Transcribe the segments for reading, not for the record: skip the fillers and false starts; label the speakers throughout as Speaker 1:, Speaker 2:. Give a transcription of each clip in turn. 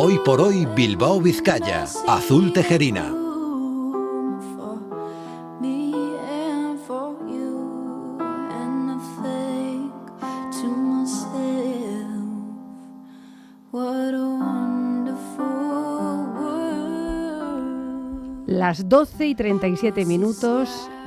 Speaker 1: Hoy por hoy Bilbao Vizcaya, Azul Tejerina.
Speaker 2: Las 12:37,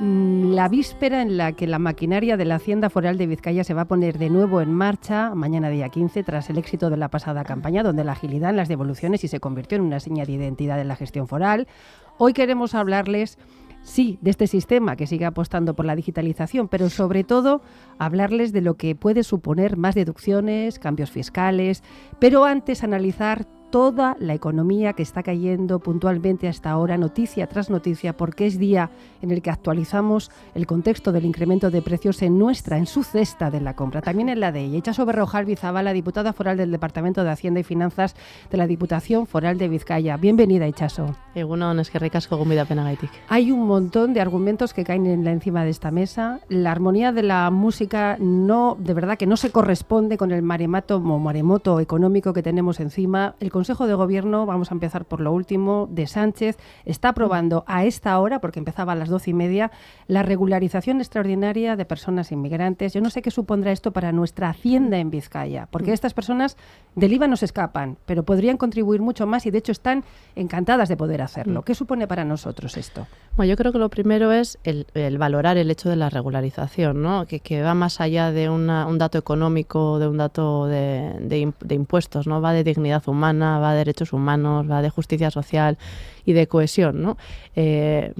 Speaker 2: la víspera en la que la maquinaria de la Hacienda Foral de Vizcaya se va a poner de nuevo en marcha, mañana día 15, tras el éxito de la pasada campaña, donde la agilidad en las devoluciones se convirtió en una seña de identidad de la gestión foral. Hoy queremos hablarles, sí, de este sistema que sigue apostando por la digitalización, pero sobre todo hablarles de lo que puede suponer más deducciones, cambios fiscales, pero antes analizar toda la economía que está cayendo puntualmente hasta ahora, noticia tras noticia, porque es día en el que actualizamos el contexto del incremento de precios en su cesta de la compra, también en la de ella. Itxaso Berrojalbi Zabala, diputada foral del Departamento de Hacienda y Finanzas de la Diputación Foral de Vizcaya. Bienvenida, Itxaso.
Speaker 3: Egunon, eskerrik asko gonbidapenagatik.
Speaker 2: Hay un montón de argumentos que caen encima de esta mesa. La armonía de la música de verdad que no se corresponde con el maremoto económico que tenemos encima. El Consejo de Gobierno, vamos a empezar por lo último, de Sánchez, está aprobando a esta hora, porque empezaba a las 12:30, la regularización extraordinaria de personas inmigrantes. Yo no sé qué supondrá esto para nuestra Hacienda en Vizcaya, porque estas personas del IVA no se escapan, pero podrían contribuir mucho más y de hecho están encantadas de poder hacerlo. ¿Qué supone para nosotros esto?
Speaker 3: Bueno, yo creo que lo primero es el valorar el hecho de la regularización, ¿no? Que va más allá de un dato económico, de un dato de impuestos, ¿no? Va de dignidad humana, va de derechos humanos, va de justicia social y de cohesión, ¿no?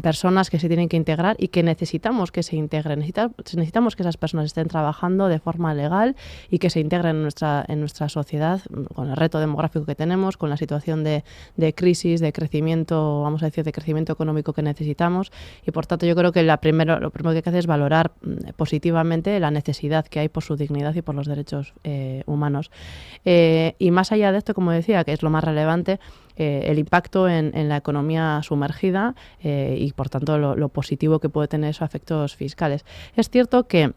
Speaker 3: Personas que se tienen que integrar y que necesitamos que se integren. Necesitamos que esas personas estén trabajando de forma legal y que se integren en nuestra sociedad con el reto demográfico que tenemos, con la situación de crisis, de crecimiento, vamos a decir, de crecimiento económico que necesitamos. Y por tanto yo creo que lo primero que hay que hacer es valorar positivamente la necesidad que hay por su dignidad y por los derechos humanos. Y más allá de esto, como decía, que es lo más relevante, el impacto en la economía sumergida y por tanto lo positivo que puede tener esos efectos fiscales. Es cierto que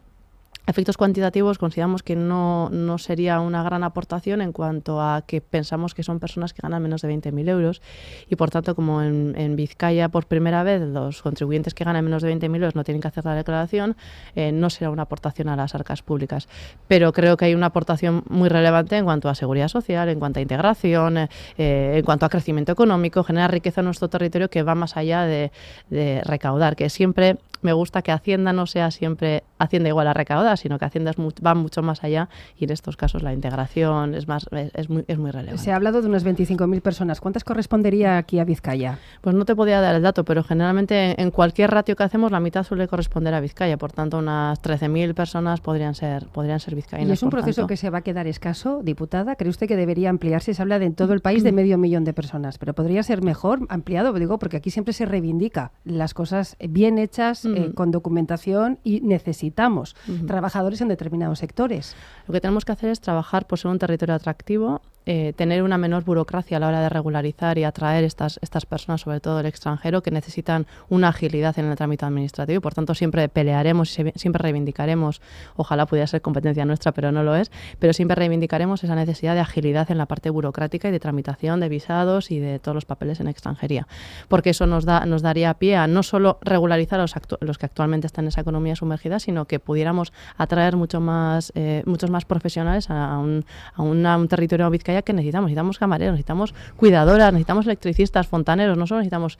Speaker 3: efectos cuantitativos consideramos que no sería una gran aportación en cuanto a que pensamos que son personas que ganan menos de 20.000 euros y por tanto como en Vizcaya por primera vez los contribuyentes que ganan menos de 20.000 euros no tienen que hacer la declaración, no será una aportación a las arcas públicas. Pero creo que hay una aportación muy relevante en cuanto a seguridad social, en cuanto a integración, en cuanto a crecimiento económico, generar riqueza en nuestro territorio que va más allá de recaudar, que siempre me gusta que Hacienda no sea siempre Hacienda igual a recaudar, sino que Hacienda va mucho más allá y en estos casos la integración es muy relevante.
Speaker 2: Se ha hablado de unas 25.000 personas. ¿Cuántas correspondería aquí a Vizcaya?
Speaker 3: Pues no te podía dar el dato, pero generalmente en cualquier ratio que hacemos la mitad suele corresponder a Vizcaya, por tanto unas 13.000 personas podrían ser vizcaínas.
Speaker 2: ¿Y es un proceso que se va a quedar escaso, diputada? ¿Cree usted que debería ampliarse? Se habla de en todo el país de 500.000 de personas, pero podría ser mejor ampliado, digo, porque aquí siempre se reivindica las cosas bien hechas, con documentación y necesitamos trabajadores en determinados sectores.
Speaker 3: Lo que tenemos que hacer es trabajar por ser un territorio atractivo, tener una menor burocracia a la hora de regularizar y atraer estas personas, sobre todo del extranjero, que necesitan una agilidad en el trámite administrativo. Por tanto, siempre pelearemos y siempre reivindicaremos, ojalá pudiera ser competencia nuestra, pero no lo es, pero siempre reivindicaremos esa necesidad de agilidad en la parte burocrática y de tramitación de visados y de todos los papeles en extranjería. Porque eso nos daría pie a no solo regularizar a los que actualmente están en esa economía sumergida, sino que pudiéramos atraer muchos más profesionales a un territorio Vizcaya que necesitamos camareros, necesitamos cuidadoras, necesitamos electricistas, fontaneros, no solo necesitamos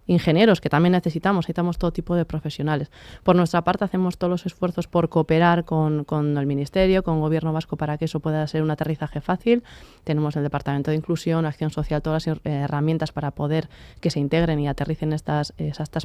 Speaker 3: ingenieros, que también necesitamos todo tipo de profesionales. Por nuestra parte hacemos todos los esfuerzos por cooperar con el Ministerio, con el Gobierno vasco para que eso pueda ser un aterrizaje fácil. Tenemos el Departamento de Inclusión, Acción Social, todas las herramientas para poder que se integren y aterricen estas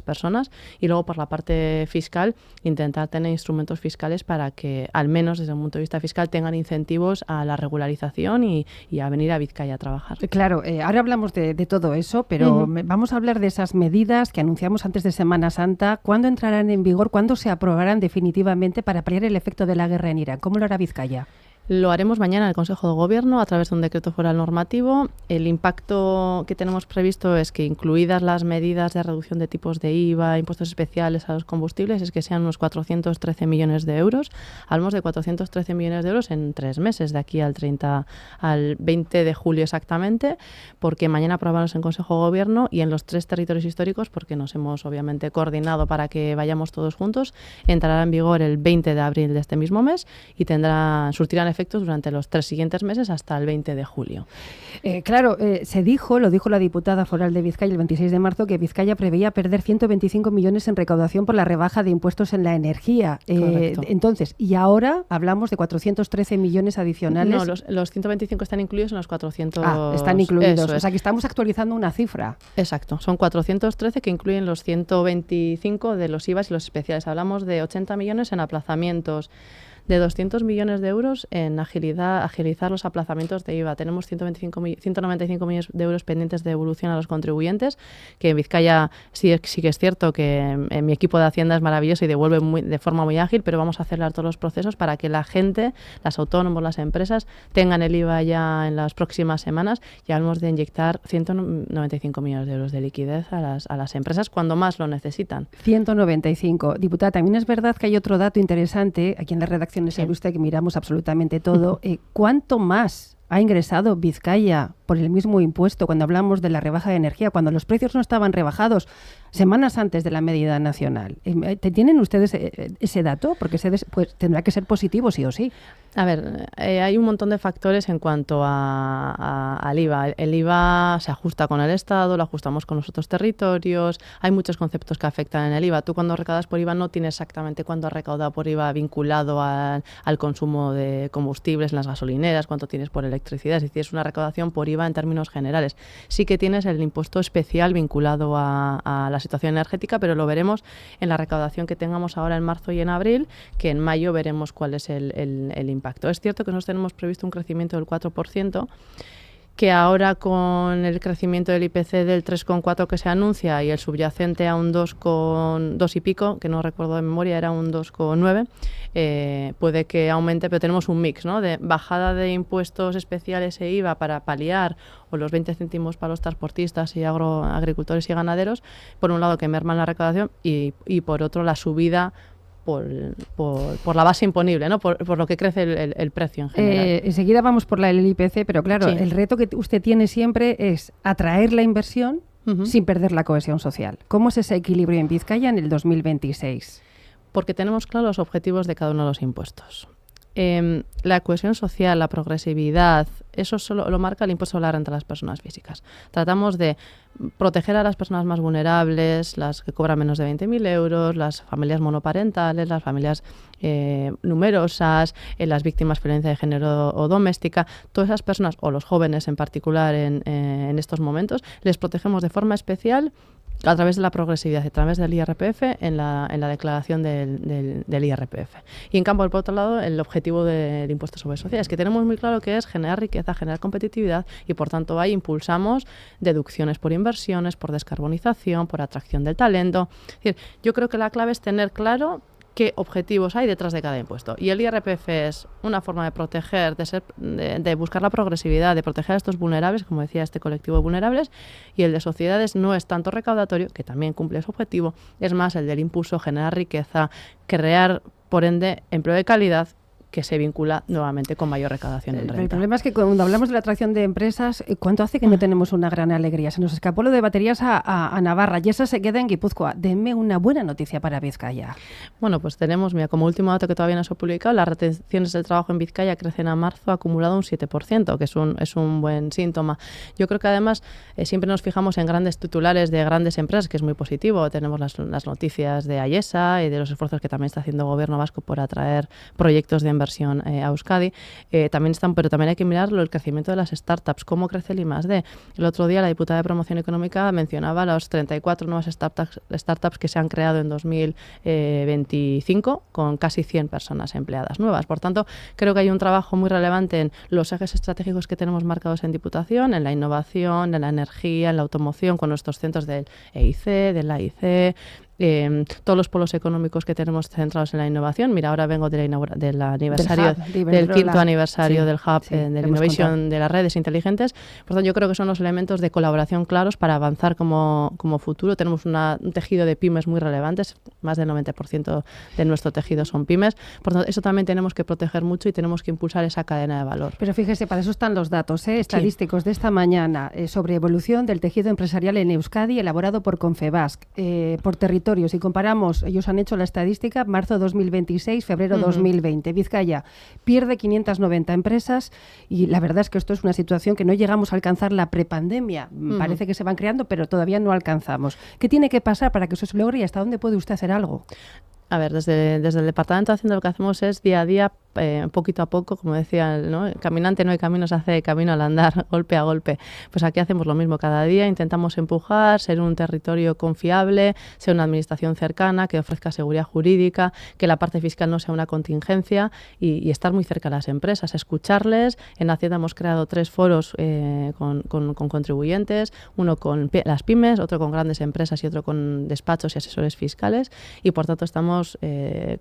Speaker 3: personas. Y luego por la parte fiscal, intentar tener instrumentos fiscales para que, al menos desde un punto de vista fiscal, tengan incentivos a la regularización y a venir a Vizcaya a trabajar.
Speaker 2: Claro, ahora hablamos de todo eso, pero vamos a hablar de esas medidas que anunciamos antes de Semana Santa. ¿Cuándo entrarán en vigor? ¿Cuándo se aprobarán definitivamente para paliar el efecto de la guerra en Irán? ¿Cómo lo hará Vizcaya?
Speaker 3: Lo haremos mañana en el Consejo de Gobierno a través de un decreto foral normativo. El impacto que tenemos previsto es que, incluidas las medidas de reducción de tipos de IVA, impuestos especiales a los combustibles, es que sean unos 413 millones de euros. Hablamos de 413 millones de euros en 3 meses, de aquí al 20 de julio exactamente, porque mañana aprobamos en Consejo de Gobierno y en los 3 territorios históricos, porque nos hemos obviamente coordinado para que vayamos todos juntos. Entrará en vigor el 20 de abril de este mismo mes y surtirán efectos durante los 3 siguientes meses hasta el 20 de julio.
Speaker 2: Lo dijo la diputada foral de Vizcaya el 26 de marzo, que Vizcaya preveía perder 125 millones en recaudación por la rebaja de impuestos en la energía. Entonces, y ahora hablamos de 413 millones adicionales.
Speaker 3: No, los 125 están incluidos en los 400.
Speaker 2: Están incluidos.
Speaker 3: Eso es.
Speaker 2: O sea, que estamos actualizando una cifra.
Speaker 3: Exacto. Son 413 que incluyen los 125 de los IVAs y los especiales. Hablamos de 80 millones en aplazamientos, de 200 millones de euros en agilizar los aplazamientos de IVA. Tenemos 195 millones de euros pendientes de devolución a los contribuyentes, que en Vizcaya sí que es cierto que mi equipo de Hacienda es maravilloso y devuelve de forma muy ágil, pero vamos a acelerar todos los procesos para que la gente, los autónomos, las empresas, tengan el IVA ya en las próximas semanas, y hablamos de inyectar 195 millones de euros de liquidez a las empresas cuando más lo necesitan.
Speaker 2: 195. Diputada, también es verdad que hay otro dato interesante aquí en la redacción. Sabe usted que miramos absolutamente todo. ¿Cuánto más ha ingresado Vizcaya por el mismo impuesto cuando hablamos de la rebaja de energía, cuando los precios no estaban rebajados semanas antes de la medida nacional? ¿Tienen ustedes ese dato? Porque pues, tendrá que ser positivo sí o sí.
Speaker 3: A ver, hay un montón de factores en cuanto al IVA. El IVA se ajusta con el Estado, lo ajustamos con los otros territorios. Hay muchos conceptos que afectan en el IVA. Tú cuando recaudas por IVA no tienes exactamente cuánto has recaudado por IVA vinculado al consumo de combustibles en las gasolineras, cuánto tienes por electricidad. Es decir, es una recaudación por IVA en términos generales. Sí que tienes el impuesto especial vinculado a la situación energética, pero lo veremos en la recaudación que tengamos ahora en marzo y en abril, que en mayo veremos cuál es el impacto. Es cierto que nosotros tenemos previsto un crecimiento del 4%, que ahora con el crecimiento del IPC del 3,4 que se anuncia y el subyacente a un 2,2 y pico, que no recuerdo de memoria, era un 2,9, puede que aumente, pero tenemos un mix, ¿no?, de bajada de impuestos especiales e IVA para paliar, o los 20 céntimos para los transportistas y agricultores y ganaderos, por un lado que merman la recaudación y por otro la subida por la base imponible, ¿no? Por lo que crece el precio en general.
Speaker 2: Enseguida vamos por el IPC, pero claro, sí. El reto que usted tiene siempre es atraer la inversión sin perder la cohesión social. ¿Cómo es ese equilibrio en Vizcaya en el 2026?
Speaker 3: Porque tenemos claros los objetivos de cada uno de los impuestos. La cohesión social, la progresividad, eso solo lo marca el impuesto sobre la renta de las personas físicas. Tratamos de proteger a las personas más vulnerables, las que cobran menos de 20.000 euros, las familias monoparentales, las familias numerosas, las víctimas de violencia de género o doméstica. Todas esas personas, o los jóvenes en particular en estos momentos, les protegemos de forma especial a través de la progresividad, a través del IRPF en la declaración del IRPF. Y en cambio, por otro lado, el objetivo del impuesto sobre sociedades, que tenemos muy claro que es generar riqueza, generar competitividad, y por tanto ahí impulsamos deducciones por inversiones, por descarbonización, por atracción del talento. Es decir, yo creo que la clave es tener claro qué objetivos hay detrás de cada impuesto. Y el IRPF es una forma de proteger, de buscar la progresividad, de proteger a estos vulnerables, como decía, este colectivo de vulnerables, y el de sociedades no es tanto recaudatorio, que también cumple ese objetivo, es más el del impulso, generar riqueza, crear, por ende, empleo de calidad, que se vincula nuevamente con mayor recaudación en renta.
Speaker 2: El problema es que cuando hablamos de la atracción de empresas, ¿cuánto hace que no tenemos una gran alegría? Se nos escapó lo de baterías a Navarra y esa se queda en Guipúzcoa. Denme una buena noticia para Vizcaya.
Speaker 3: Bueno, pues tenemos, mira, como último dato que todavía no se ha publicado, las retenciones del trabajo en Vizcaya crecen a marzo acumulado un 7%, que es un buen síntoma. Yo creo que además siempre nos fijamos en grandes titulares de grandes empresas, que es muy positivo. Tenemos las noticias de Ayesa y de los esfuerzos que también está haciendo el Gobierno vasco por atraer proyectos de inversión a Euskadi. Pero también hay que mirarlo, el crecimiento de las startups, cómo crece el I+D. El otro día la diputada de Promoción Económica mencionaba las 34 nuevas startups que se han creado en 2025 con casi 100 personas empleadas nuevas. Por tanto, creo que hay un trabajo muy relevante en los ejes estratégicos que tenemos marcados en Diputación, en la innovación, en la energía, en la automoción, con nuestros centros del EIC, del AIC, todos los polos económicos que tenemos centrados en la innovación. Mira, ahora vengo del aniversario, del quinto aniversario del Hub, del Innovation, de las redes inteligentes. Por tanto, yo creo que son los elementos de colaboración claros para avanzar como futuro. Tenemos un tejido de pymes muy relevantes, más del 90% de nuestro tejido son pymes. Por tanto, eso también tenemos que proteger mucho y tenemos que impulsar esa cadena de valor.
Speaker 2: Pero fíjese, para eso están los datos estadísticos de esta mañana sobre evolución del tejido empresarial en Euskadi, elaborado por Confebask, por territorio. Si comparamos, ellos han hecho la estadística, marzo 2026, febrero 2020. Vizcaya pierde 590 empresas y la verdad es que esto es una situación que no llegamos a alcanzar la prepandemia. Parece que se van creando, pero todavía no alcanzamos. ¿Qué tiene que pasar para que eso se logre y hasta dónde puede usted hacer algo?
Speaker 3: A ver, desde el Departamento de Hacienda lo que hacemos es día a día, poquito a poco, como decía, ¿no? Caminante no hay camino, se hace camino al andar, golpe a golpe. Pues aquí hacemos lo mismo cada día, intentamos empujar, ser un territorio confiable, ser una administración cercana, que ofrezca seguridad jurídica, que la parte fiscal no sea una contingencia y estar muy cerca de las empresas, escucharles. En Hacienda hemos creado 3 foros con contribuyentes, uno con las pymes, otro con grandes empresas y otro con despachos y asesores fiscales, y por tanto estamos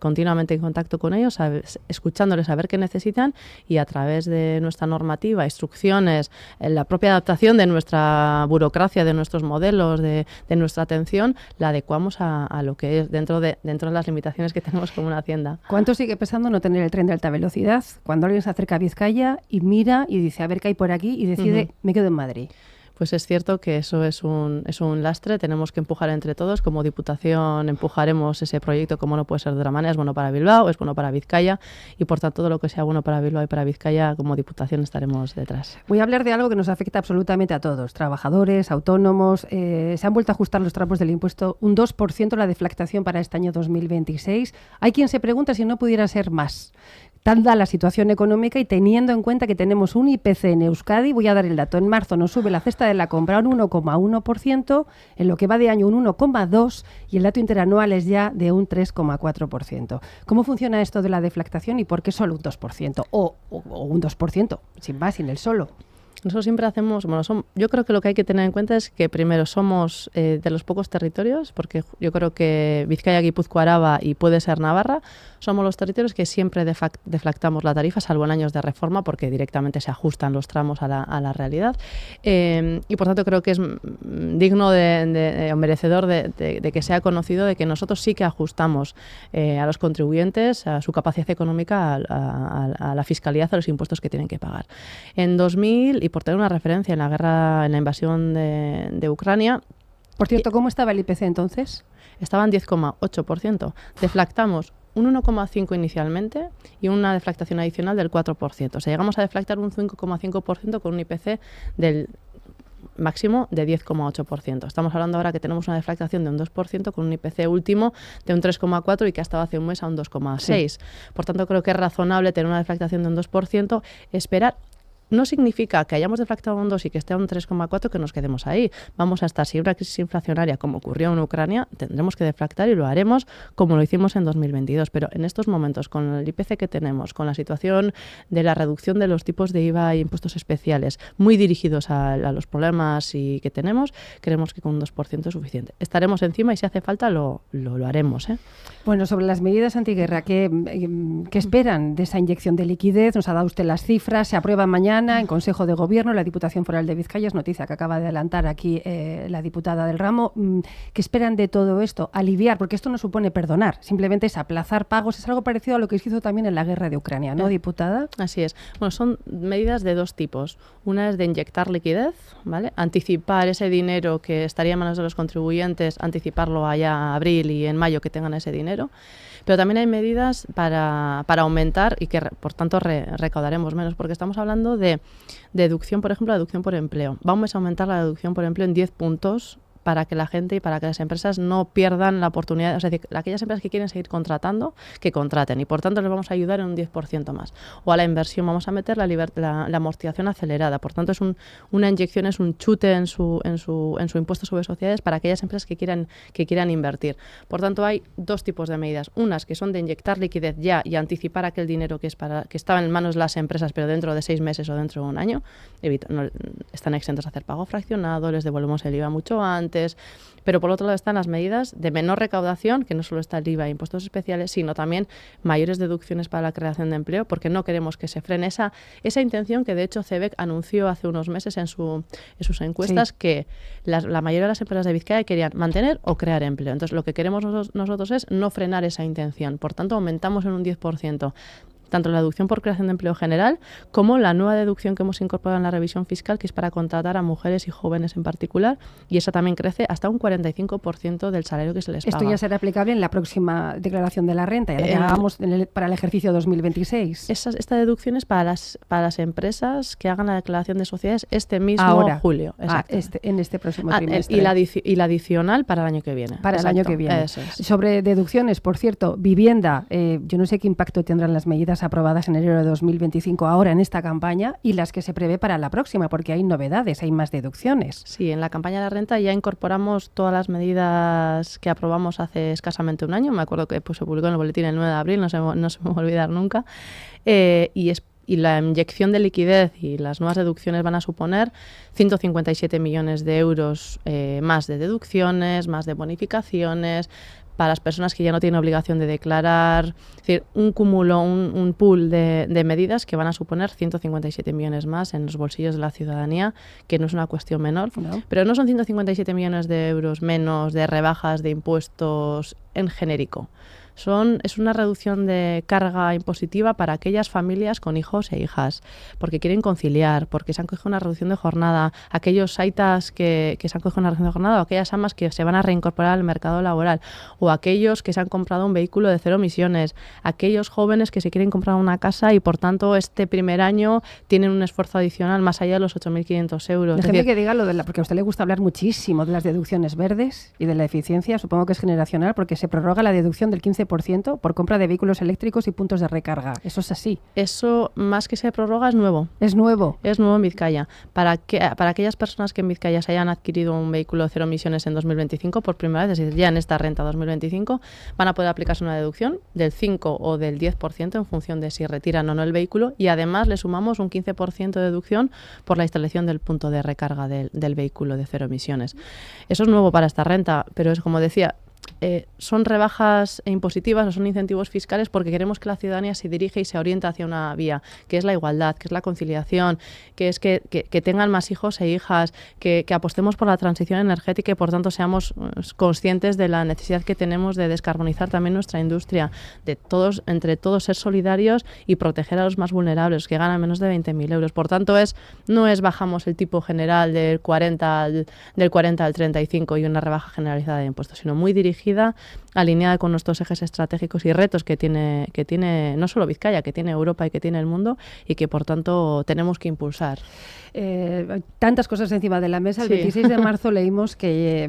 Speaker 3: continuamente en contacto con ellos, escuchándoles a ver qué necesitan y a través de nuestra normativa, instrucciones, la propia adaptación de nuestra burocracia, de nuestros modelos, de nuestra atención, la adecuamos a lo que es dentro de las limitaciones que tenemos como una hacienda.
Speaker 2: ¿Cuánto sigue pesando no tener el tren de alta velocidad? Cuando alguien se acerca a Vizcaya y mira y dice, a ver qué hay por aquí, y decide, me quedo en Madrid.
Speaker 3: Pues es cierto que eso es un lastre, tenemos que empujar entre todos. Como Diputación empujaremos ese proyecto como no puede ser de otra manera. Es bueno para Bilbao, es bueno para Vizcaya y por tanto todo lo que sea bueno para Bilbao y para Vizcaya como Diputación estaremos detrás.
Speaker 2: Voy a hablar de algo que nos afecta absolutamente a todos, trabajadores, autónomos. Se han vuelto a ajustar los trapos del impuesto un 2% la deflactación para este año 2026. Hay quien se pregunta si no pudiera ser más. Tal da la situación económica y teniendo en cuenta que tenemos un IPC en Euskadi, voy a dar el dato, en marzo nos sube la cesta de la compra un 1,1%, en lo que va de año un 1,2% y el dato interanual es ya de un 3,4%. ¿Cómo funciona esto de la deflactación y por qué solo un 2%? O un 2%, sin más, sin el solo.
Speaker 3: Nosotros siempre hacemos, yo creo que lo que hay que tener en cuenta es que primero somos de los pocos territorios, porque yo creo que Vizcaya, Guipúzcoa, Araba y puede ser Navarra, somos los territorios que siempre deflactamos la tarifa, salvo en años de reforma, porque directamente se ajustan los tramos a la realidad. Y por tanto creo que es digno o merecedor de que sea conocido de que nosotros sí que ajustamos a los contribuyentes, a su capacidad económica, a la fiscalidad, a los impuestos que tienen que pagar. En 2000, y por tener una referencia en la invasión de Ucrania.
Speaker 2: Por cierto, ¿cómo estaba el IPC entonces?
Speaker 3: Estaba en 10,8%. Deflactamos un 1,5% inicialmente y una deflactación adicional del 4%. O sea, llegamos a deflactar un 5,5% con un IPC del máximo de 10,8%. Estamos hablando ahora que tenemos una deflactación de un 2% con un IPC último de un 3,4% y que ha estado hace un mes a un 2,6%. Sí. Por tanto, creo que es razonable tener una deflactación de un 2%, esperar. No significa que hayamos deflactado un 2 y que esté a un 3,4 que nos quedemos ahí. Vamos a estar, si hay una crisis inflacionaria como ocurrió en Ucrania, tendremos que deflactar y lo haremos como lo hicimos en 2022. Pero en estos momentos, con el IPC que tenemos, con la situación de la reducción de los tipos de IVA e impuestos especiales, muy dirigidos a los problemas que tenemos, creemos que con un 2% es suficiente. Estaremos encima y si hace falta lo haremos.
Speaker 2: Bueno, sobre las medidas antiguerra, ¿qué esperan de esa inyección de liquidez? Nos ha dado usted las cifras, se aprueba mañana en Consejo de Gobierno, la Diputación Foral de Vizcaya, es noticia que acaba de adelantar aquí la diputada del ramo. ¿Qué esperan de todo esto? Aliviar, porque esto no supone perdonar, simplemente es aplazar pagos, es algo parecido a lo que se hizo también en la guerra de Ucrania, ¿no, diputada?
Speaker 3: Así es. Bueno, son medidas de dos tipos. Una es de inyectar liquidez, ¿vale? Anticipar ese dinero que estaría en manos de los contribuyentes, anticiparlo allá a abril y en mayo que tengan ese dinero. Pero también hay medidas para aumentar y que, por tanto, recaudaremos menos, porque estamos hablando de deducción, por ejemplo, la deducción por empleo. Vamos a aumentar la deducción por empleo en 10 puntos para que la gente y para que las empresas no pierdan la oportunidad, o sea, aquellas empresas que quieren seguir contratando, que contraten, y por tanto les vamos a ayudar en un 10% más. O a la inversión vamos a meter la amortización acelerada, por tanto es una inyección, es un chute en su impuesto sobre sociedades para aquellas empresas que quieran invertir. Por tanto hay dos tipos de medidas, unas que son de inyectar liquidez ya y anticipar aquel dinero que estaba en manos de las empresas, pero dentro de 6 meses o dentro de un año, están exentos a hacer pago fraccionado, les devolvemos el IVA mucho antes, estudiantes. Pero por otro lado están las medidas de menor recaudación, que no solo está el IVA e impuestos especiales, sino también mayores deducciones para la creación de empleo, porque no queremos que se frene esa intención que de hecho CEBEC anunció hace unos meses en sus encuestas, que la mayoría de las empresas de Vizcaya querían mantener o crear empleo. Entonces lo que queremos nosotros es no frenar esa intención. Por tanto, aumentamos en un 10% tanto la deducción por creación de empleo general como la nueva deducción que hemos incorporado en la revisión fiscal, que es para contratar a mujeres y jóvenes en particular, y esa también crece hasta un 45% del salario que se les paga.
Speaker 2: Esto ya será aplicable en la próxima declaración de la renta, ya la llamamos para el ejercicio 2026.
Speaker 3: Esta deducción es para las empresas que hagan la declaración de sociedades este mismo julio.
Speaker 2: En este próximo trimestre.
Speaker 3: Y la adicional para el año que viene.
Speaker 2: Para el año que viene.
Speaker 3: Eso es.
Speaker 2: Sobre deducciones, por cierto, vivienda, yo no sé qué impacto tendrán las medidas aprobadas en enero de 2025 ahora en esta campaña y las que se prevé para la próxima, porque hay novedades, hay más deducciones.
Speaker 3: Sí, en la campaña de la renta ya incorporamos todas las medidas que aprobamos hace escasamente un año. Me acuerdo que se publicó en el boletín el 9 de abril, no se me va a olvidar nunca. Y la inyección de liquidez y las nuevas deducciones van a suponer 157 millones de euros más de deducciones, más de bonificaciones, para las personas que ya no tienen obligación de declarar. Es decir, un cúmulo, un pool de medidas que van a suponer 157 millones más en los bolsillos de la ciudadanía, que no es una cuestión menor. No. Pero no son 157 millones de euros menos de rebajas de impuestos en genérico. Es una reducción de carga impositiva para aquellas familias con hijos e hijas, porque quieren conciliar, porque se han cogido una reducción de jornada, aquellos aitas que se han cogido una reducción de jornada, o aquellas amas que se van a reincorporar al mercado laboral, o aquellos que se han comprado un vehículo de 0 emisiones, aquellos jóvenes que se quieren comprar una casa y por tanto este primer año tienen un esfuerzo adicional más allá de los 8.500 euros.
Speaker 2: Déjeme que diga porque a usted le gusta hablar muchísimo de las deducciones verdes y de la eficiencia, supongo que es generacional, porque se prorroga la deducción del 15% por compra de vehículos eléctricos y puntos de recarga. ¿Eso es así?
Speaker 3: Eso, más que se prorroga, es nuevo.
Speaker 2: ¿Es nuevo?
Speaker 3: Es nuevo en Vizcaya. Para aquellas personas que en Vizcaya se hayan adquirido un vehículo de 0 emisiones en 2025, por primera vez, es decir, ya en esta renta 2025, van a poder aplicarse una deducción del 5 o del 10% en función de si retiran o no el vehículo, y además le sumamos un 15% de deducción por la instalación del punto de recarga del vehículo de 0 emisiones. Eso es nuevo para esta renta, pero es como decía, son rebajas impositivas o son incentivos fiscales porque queremos que la ciudadanía se dirige y se oriente hacia una vía, que es la igualdad, que es la conciliación, que es que tengan más hijos e hijas, que apostemos por la transición energética y por tanto seamos conscientes de la necesidad que tenemos de descarbonizar también nuestra industria, de entre todos ser solidarios y proteger a los más vulnerables, que ganan menos de 20.000 euros. Por tanto, no es bajamos el tipo general del 40 al 35 y una rebaja generalizada de impuestos, sino muy dirigida, alineada con nuestros ejes estratégicos y retos que tiene no solo Vizcaya, que tiene Europa y que tiene el mundo, y que por tanto tenemos que impulsar.
Speaker 2: Tantas cosas encima de la mesa. El 26 de marzo leímos que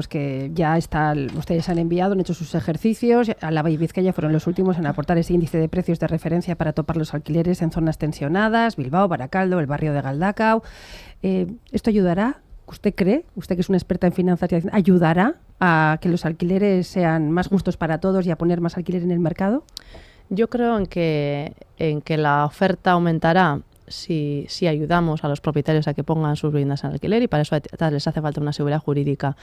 Speaker 2: que ya ustedes han enviado, han hecho sus ejercicios. Álava y Vizcaya fueron los últimos en aportar ese índice de precios de referencia para topar los alquileres en zonas tensionadas, Bilbao, Baracaldo, el barrio de Galdakao. ¿Esto ayudará? ¿Usted cree, usted que es una experta en finanzas, ayudará a que los alquileres sean más justos para todos y a poner más alquiler en el mercado?
Speaker 3: Yo creo en que la oferta aumentará si ayudamos a los propietarios a que pongan sus viviendas en alquiler, y para eso les hace falta una seguridad jurídica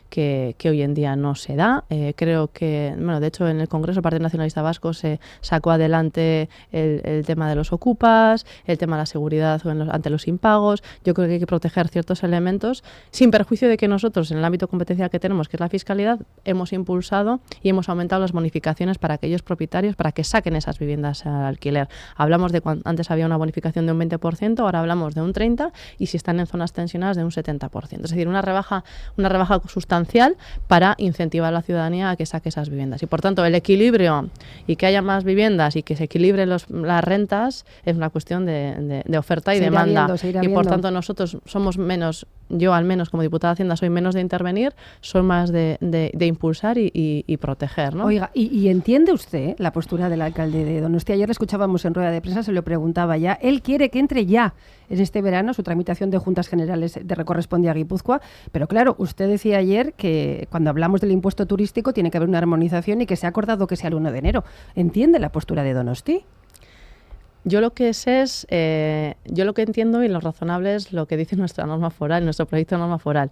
Speaker 3: que hoy en día no se da. Creo que, de hecho, en el Congreso del Partido Nacionalista Vasco se sacó adelante el tema de los ocupas, el tema de la seguridad ante los impagos. Yo creo que hay que proteger ciertos elementos, sin perjuicio de que nosotros, en el ámbito competencial que tenemos, que es la fiscalidad, hemos impulsado y hemos aumentado las bonificaciones para aquellos propietarios para que saquen esas viviendas al alquiler. Hablamos de antes había una bonificación de un 20%, ahora hablamos de un 30%, y si están en zonas tensionadas de un 70%. Es decir, una rebaja sustancial para incentivar a la ciudadanía a que saque esas viviendas. Y por tanto, el equilibrio y que haya más viviendas y que se equilibren las rentas es una cuestión de oferta y demanda. Y por tanto, nosotros somos menos, yo al menos como diputada de Hacienda soy menos de intervenir, soy más de impulsar y proteger, ¿no?
Speaker 2: Oiga, ¿y entiende usted la postura del alcalde de Donostia? Ayer le escuchábamos en rueda de prensa, se lo preguntaba ya. Él quiere que entre ya en este verano su tramitación de Juntas Generales de corresponde a Guipúzcoa, pero claro, usted decía ayer que cuando hablamos del impuesto turístico tiene que haber una armonización y que se ha acordado que sea el 1 de enero. ¿Entiende la postura de Donosti?
Speaker 3: Yo lo que sé es, yo lo que entiendo y lo razonable es lo que dice nuestra norma foral, nuestro proyecto de norma foral.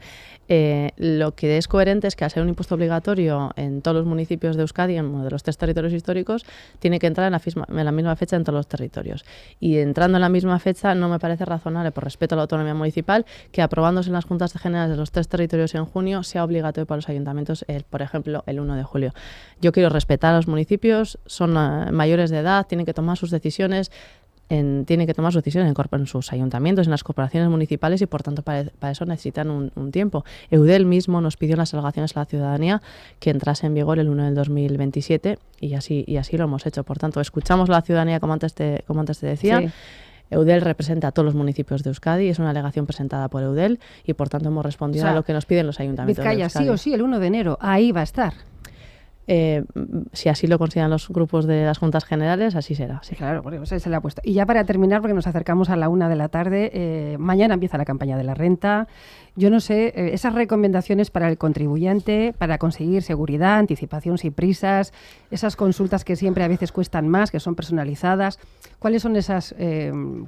Speaker 3: Lo que es coherente es que al ser un impuesto obligatorio en todos los municipios de Euskadi, en uno de los 3 territorios históricos, tiene que entrar en la misma fecha en todos los territorios. Y entrando en la misma fecha no me parece razonable, por respeto a la autonomía municipal, que aprobándose en las juntas generales de los 3 territorios en junio sea obligatorio para los ayuntamientos, por ejemplo, el 1 de julio. Yo quiero respetar a los municipios, son mayores de edad, tienen que tomar sus decisiones. Tienen que tomar sus decisiones en sus ayuntamientos, en las corporaciones municipales y por tanto para eso necesitan un tiempo. Eudel mismo nos pidió en las alegaciones a la ciudadanía que entrase en vigor el 1 del 2027 y así lo hemos hecho. Por tanto, escuchamos a la ciudadanía como antes te decía. Sí. Eudel representa a todos los municipios de Euskadi, es una alegación presentada por Eudel y por tanto hemos respondido a lo que nos piden los ayuntamientos
Speaker 2: Vizcaya,
Speaker 3: de Euskadi.
Speaker 2: sí o sí, el 1 de enero, ahí va a estar.
Speaker 3: Si así lo consideran los grupos de las juntas generales, así será.
Speaker 2: Sí, claro, porque se le ha puesto. Y ya para terminar, porque nos acercamos a la 1 de la tarde, mañana empieza la campaña de la renta. Yo no sé, esas recomendaciones para el contribuyente, para conseguir seguridad, anticipación sin prisas, esas consultas que siempre a veces cuestan más, que son personalizadas, ¿cuáles son esas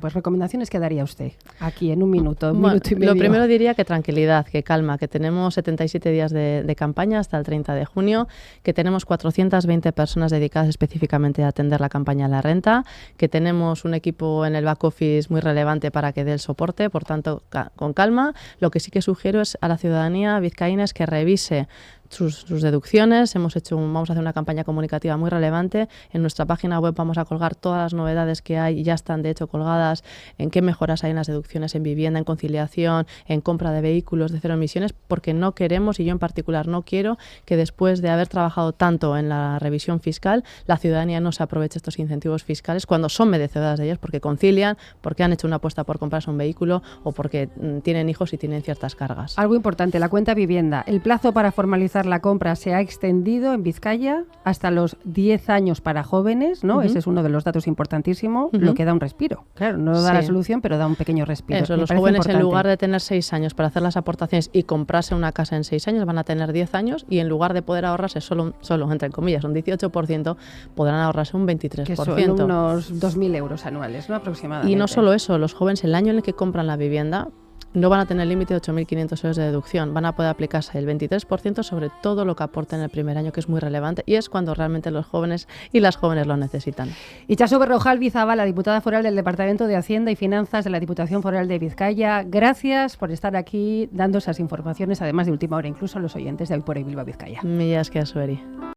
Speaker 2: recomendaciones que daría usted aquí en un minuto, minuto y medio?
Speaker 3: Lo primero diría que tranquilidad, que calma, que tenemos 77 días de campaña hasta el 30 de junio, que tenemos 420 personas dedicadas específicamente a atender la campaña de la renta, que tenemos un equipo en el back office muy relevante para que dé el soporte, por tanto, con calma. Lo que sí que sugiero es a la ciudadanía vizcaína es que revise sus deducciones. Vamos a hacer una campaña comunicativa muy relevante. En nuestra página web vamos a colgar todas las novedades que hay y ya están de hecho colgadas, en qué mejoras hay en las deducciones en vivienda, en conciliación, en compra de vehículos de 0 emisiones, porque no queremos, y yo en particular no quiero, que después de haber trabajado tanto en la revisión fiscal, la ciudadanía no se aproveche estos incentivos fiscales cuando son merecedoras de ellos, porque concilian, porque han hecho una apuesta por comprarse un vehículo o porque tienen hijos y tienen ciertas cargas.
Speaker 2: Algo importante, la cuenta vivienda. El plazo para formalizar la compra se ha extendido en Vizcaya hasta los 10 años para jóvenes, ¿no? Ese es uno de los datos importantísimos, lo que da un respiro. Claro, no da la solución, pero da un pequeño respiro.
Speaker 3: Eso, los jóvenes importante. En lugar de tener 6 años para hacer las aportaciones y comprarse una casa en 6 años, van a tener 10 años y en lugar de poder ahorrarse solo entre comillas, un 18%, podrán ahorrarse un 23%.
Speaker 2: Que son unos 2.000 euros anuales, ¿no? Aproximadamente.
Speaker 3: Y no solo eso, los jóvenes el año en el que compran la vivienda no van a tener límite de 8.500 euros de deducción, van a poder aplicarse el 23% sobre todo lo que aporten en el primer año, que es muy relevante y es cuando realmente los jóvenes y las jóvenes lo necesitan.
Speaker 2: Itxaso Berrojal Zabala, diputada foral del Departamento de Hacienda y Finanzas de la Diputación Foral de Vizcaya, gracias por estar aquí dando esas informaciones, además de última hora, incluso a los oyentes de Hoy por Hoy Bilbao Vizcaya.
Speaker 3: Millas que a Sueri.